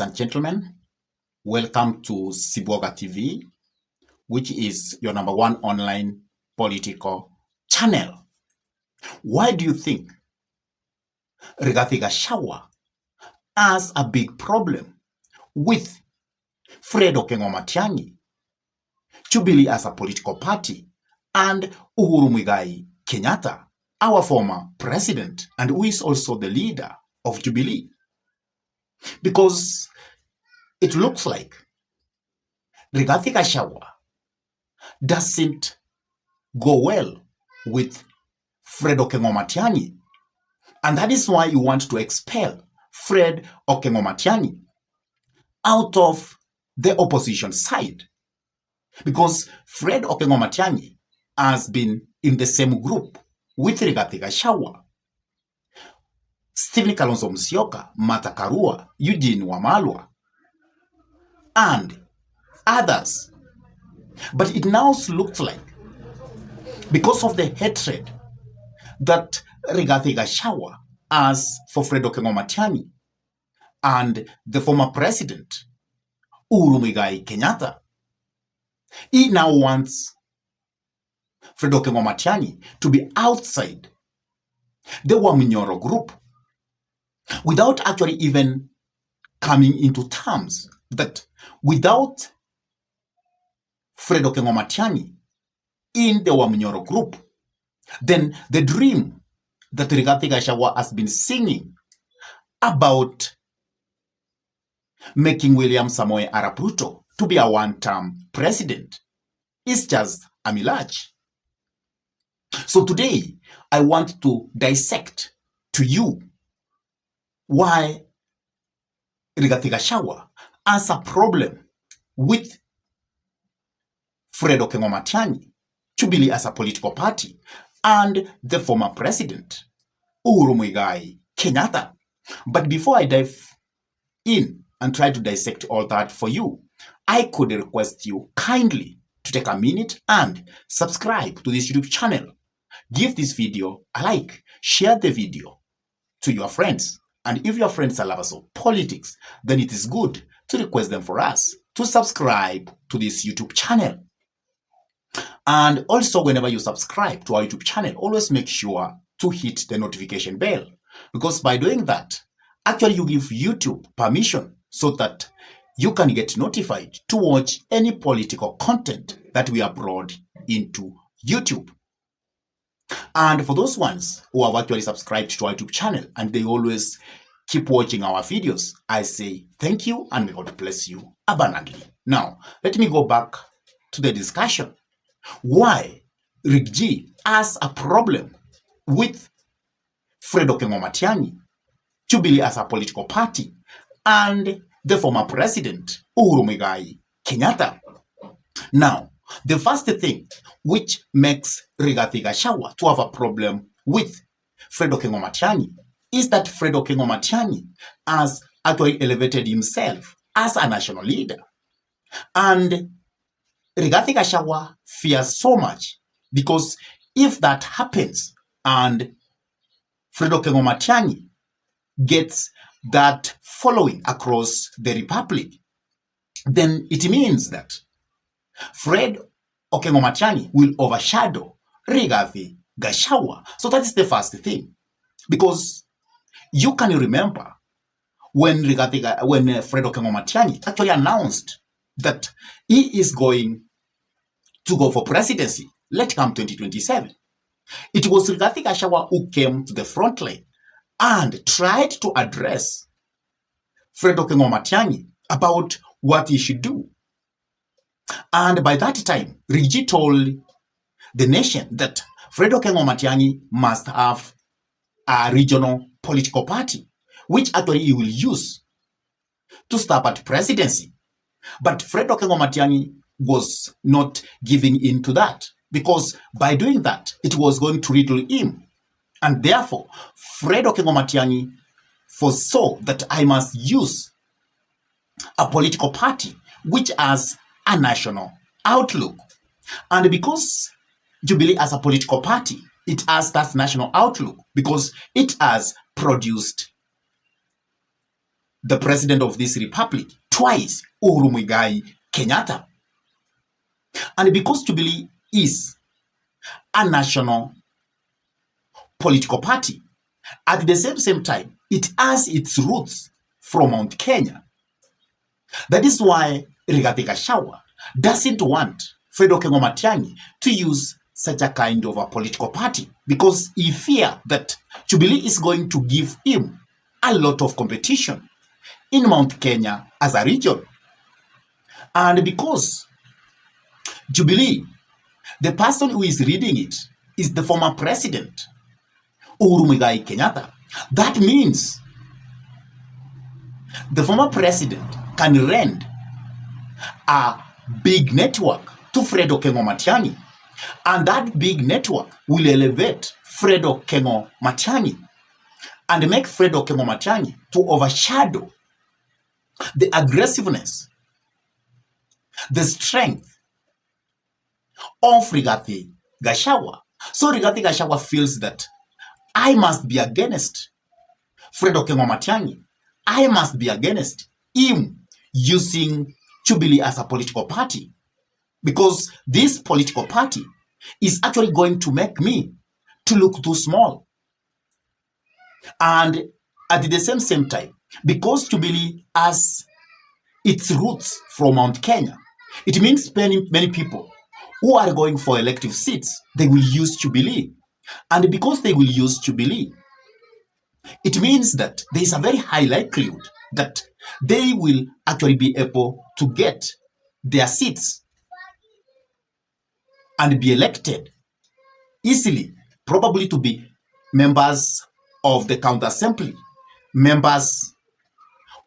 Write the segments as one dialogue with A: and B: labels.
A: and gentlemen, welcome to Siboga TV, which is your number one online political channel. Why do you think Rigathi Gachagua has a big problem with Fred Matiang'I, Jubilee as a political party, and Uhuru Kenyatta, our former president, and who is also the leader of Jubilee? Because it looks like Rigathi Gachagua doesn't go well with Fred Matiang'I, and that is why you want to expel Fred Matiang'I out of the opposition side, because Fred Matiang'I has been in the same group with Rigathi Gachagua, Stephen Kalonzo Musyoka, Martha Karua, Eugene Wamalwa, and others. But it now looks like, because of the hatred that Rigathi Gachagua has for Fred Matiang'I and the former president, Uhuru Kenyatta, he now wants Fred Matiang'I to be outside the Waminyoro group without actually even coming into terms that without Fred Matiang'I in the Waminyoro group, then the dream that Rigathi Gachagua has been singing about making William Samoei Arap Ruto to be a one-term president is just a mirage. So today, I want to dissect to you why Rigathi Gachagua has a problem with Fred Matiang'I, Jubilee as a political party, and the former president, Uhuru Kenyatta. But before I dive in and try to dissect all that for you, I could request you kindly to take a minute and subscribe to this YouTube channel. Give this video a like, share the video to your friends, and if your friends are lovers of politics, then it is good to request them for us to subscribe to this YouTube channel. And also, whenever you subscribe to our YouTube channel, always make sure to hit the notification bell, because by doing that, actually you give YouTube permission so that you can get notified to watch any political content that we upload into YouTube. And for those ones who have actually subscribed to our YouTube channel and they always keep watching our videos, I say thank you and may God bless you abundantly. Now, let me go back to the discussion. Why Rig G has a problem with Fred Matiang'I, Jubilee as a political party, and the former president, Uhuru Kenyatta. Now, the first thing which makes Rigathi Gachagua to have a problem with Fred Matiang'I is that Fred Matiang'I has actually elevated himself as a national leader. And Rigathi Gachagua fears so much, because if that happens and Fred Matiang'I gets that following across the republic, then it means that Fred Matiang'I will overshadow Rigathi Gachagua. So that is the first thing, because you can remember when Fred Matiang'I actually announced that he is going to go for presidency, let come 2027. It was Rigathi Gachagua who came to the front line and tried to address Fred Matiang'I about what he should do. And by that time, Rigi told the nation that Fred Matiang'I must have a regional political party, which actually he will use to stop at presidency. But Fred Matiang'I was not giving in to that, because by doing that, it was going to riddle him. And therefore, Fred Matiang'I foresaw that I must use a political party which has a national outlook. And because Jubilee as a political party, it has that national outlook because it has produced the president of this republic twice, Uhuru Muigai Kenyatta. And because Jubilee is a national political party, at the same time, it has its roots from Mount Kenya. That is why Rigathi Gachagua doesn't want Fred Matiang'I to use such a kind of a political party, because he fears that Jubilee is going to give him a lot of competition in Mount Kenya as a region. And because Jubilee, the person who is reading it is the former president, Uhuru Muigai Kenyatta, that means the former president can rent a big network to Fred Matiang'I, and that big network will elevate Fred Matiang'I and make Fred Matiang'I to overshadow the aggressiveness, the strength of Rigathi Gachagua. So Rigathi Gachagua feels that I must be against Fred Matiang'I. I must be against him using Jubilee as a political party, because this political party is actually going to make me to look too small. And at the same time, because Jubilee has its roots from Mount Kenya, it means many people who are going for elective seats, they will use Jubilee. And because they will use Jubilee, it means that there is a very high likelihood that they will actually be able to get their seats and be elected easily, probably to be members of the county assembly, members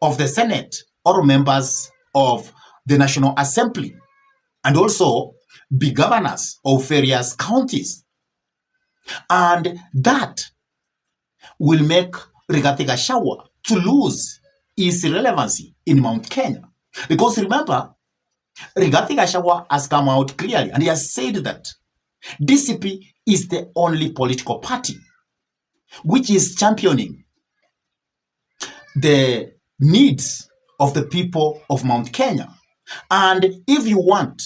A: of the Senate, or members of the National Assembly, and also be governors of various counties. And that will make Rigathi Gachagua to lose his relevancy in Mount Kenya. Because remember, Rigathi Gachagua has come out clearly and he has said that DCP is the only political party which is championing the needs of the people of Mount Kenya. And if you want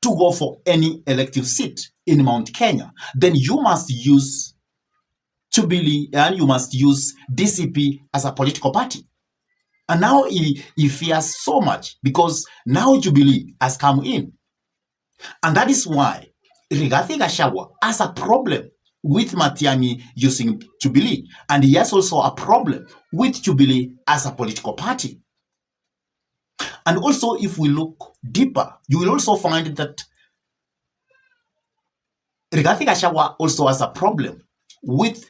A: to go for any elective seat in Mount Kenya, then you must use Jubilee and you must use DCP as a political party. And now he fears so much because now Jubilee has come in. And that is why Rigathi Gachagua has a problem with Matiang'I using Jubilee. And he has also a problem with Jubilee as a political party. And also, if we look deeper, you will also find that Rigathi Gachagua also has a problem with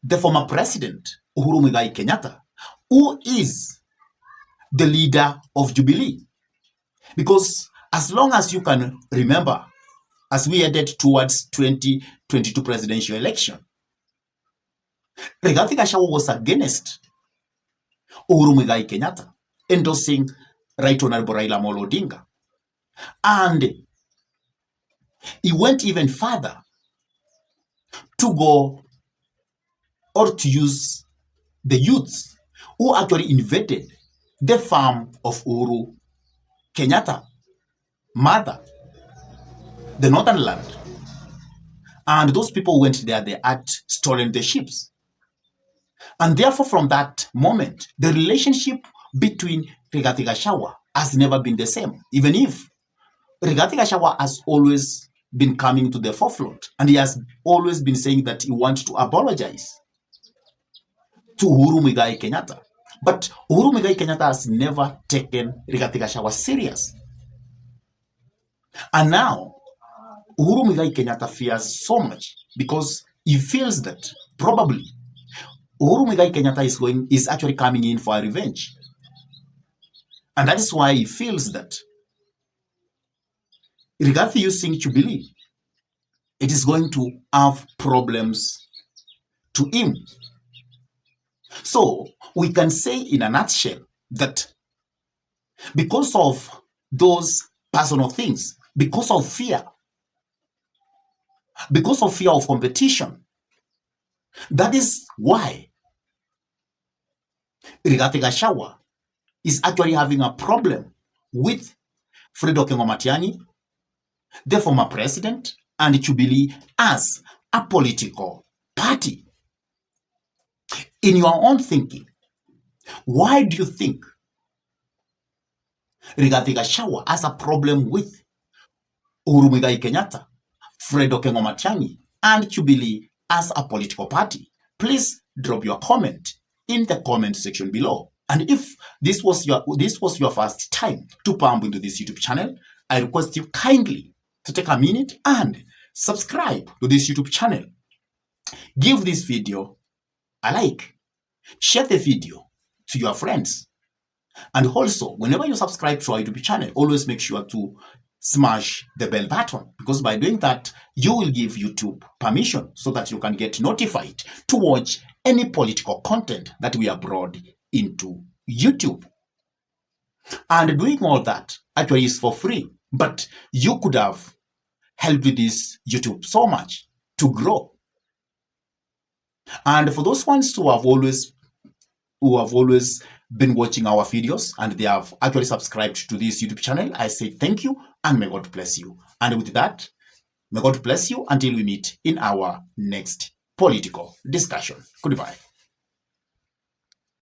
A: the former president, Uhuru Muigai Kenyatta, who is the leader of Jubilee. Because as long as you can remember, as we headed towards 2022 presidential election, Rigathi Gachagua was against Uhuru Muigai Kenyatta, endorsing Right Honorable Raila Amolo Odinga. And he went even further to go or to use the youths who actually invaded the farm of Uhuru Kenyatta, mother, the northern land. And those people went there, they had stolen the sheep. And therefore, from that moment, the relationship between Rigathi Gachagua has never been the same, even if Rigathi Gachagua has always been coming to the forefront, and he has always been saying that he wants to apologize to Uhuru Muigai Kenyatta. But Uhuru Muigai Kenyatta has never taken Rigathi Gachagua serious. And now, Uhuru Muigai Kenyatta fears so much because he feels that probably Uhuru Muigai Kenyatta is actually coming in for a revenge. And that is why he feels that Rigathi using Jubilee, it is going to have problems to him. So we can say in a nutshell that because of those personal things, because of fear of competition, that is why Rigathi Gachagua is actually having a problem with Matiang'I, the former president, and Jubilee as a political party. In your own thinking, why do you think Rigathi Gachagua has a problem with Uhuru Muigai Kenyatta, Matiang'I, and Jubilee as a political party? Please drop your comment in the comment section below. And if this was your first time to pump into this YouTube channel, I request you kindly to take a minute and subscribe to this YouTube channel. Give this video a like, share the video to your friends, and also whenever you subscribe to our YouTube channel, always make sure to smash the bell button, because by doing that you will give YouTube permission so that you can get notified to watch any political content that we upload into YouTube. And doing all that actually is for free, but you could have helped this YouTube so much to grow. And for those ones who have always been watching our videos and they have actually subscribed to this YouTube channel, I say thank you and may God bless you. And with that, may God bless you until we meet in our next political discussion. Goodbye.